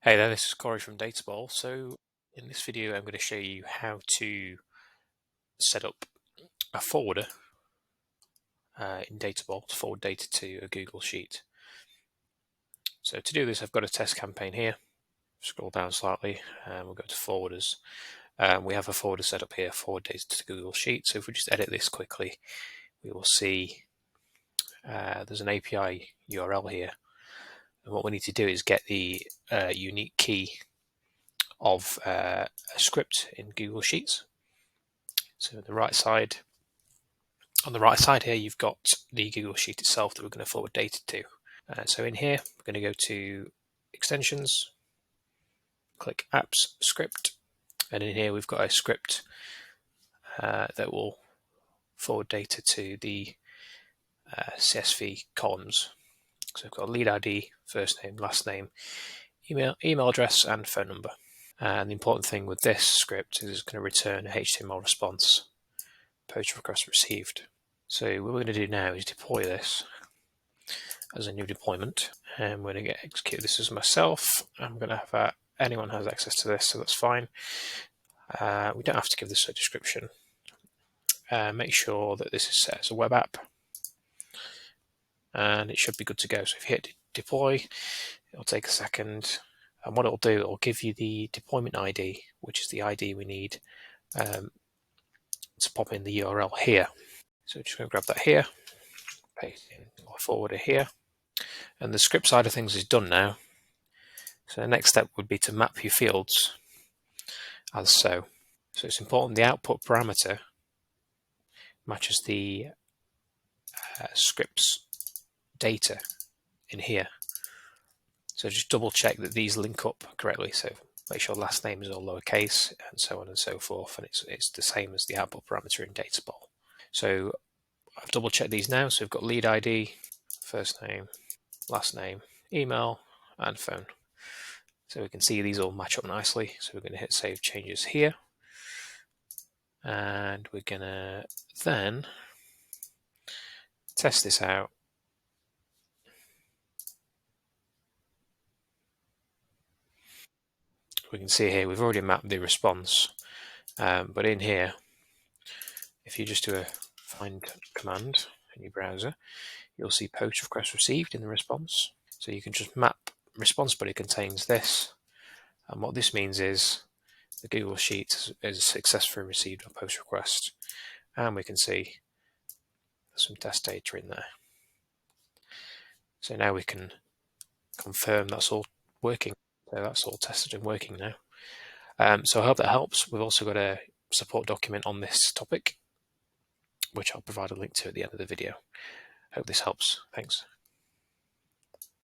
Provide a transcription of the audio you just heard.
Hey there, this is Corey from Databowl. So in this video, I'm going to show you how to set up a forwarder in Databowl to forward data to a Google Sheet. So to do this, I've got a test campaign here. Scroll down slightly and we'll go to forwarders. We have a forwarder set up here, forward data to Google Sheet. So if we just edit this quickly, we will see there's an API URL here. And what we need to do is get the unique key of a script in Google Sheets. So on the right side here, you've got the Google Sheet itself that we're going to forward data to. So in here, we're going to go to Extensions, click Apps, Script, and in here we've got a script that will forward data to the CSV columns. So we've got lead ID, first name, last name, email address, and phone number. And the important thing with this script is it's going to return a HTML response, post request received. So what we're going to do now is deploy this as a new deployment, and we're going to execute this as myself. I'm going to have anyone has access to this, so that's fine. We don't have to give this a description. Make sure that this is set as a web app, and it should be good to go. So if you hit deploy, it'll take a second, and what it'll do, it'll give you the deployment ID, which is the ID we need to pop in the URL here. So just going to grab that here, paste in our forwarder here, and the script side of things is done now. So the next step would be to map your fields as so. So it's important the output parameter matches the script's data in here. So just double check that these link up correctly. So make sure last name is all lowercase and so on and so forth, and it's the same as the output parameter in Databowl. So I've double checked these now. So we've got lead ID, first name, last name, email, and phone. So we can see these all match up nicely. So we're going to hit Save Changes here. And we're going to then test this out. We can see here we've already mapped the response. But in here, if you just do a find command in your browser, you'll see post request received in the response. So you can just map response, but it contains this. And what this means is the Google Sheet is successfully received a post request, and we can see some test data in there. So now we can confirm that's all working. So that's all tested and working now. So I hope that helps. We've also got a support document on this topic, which I'll provide a link to at the end of the video. Hope this helps. Thanks.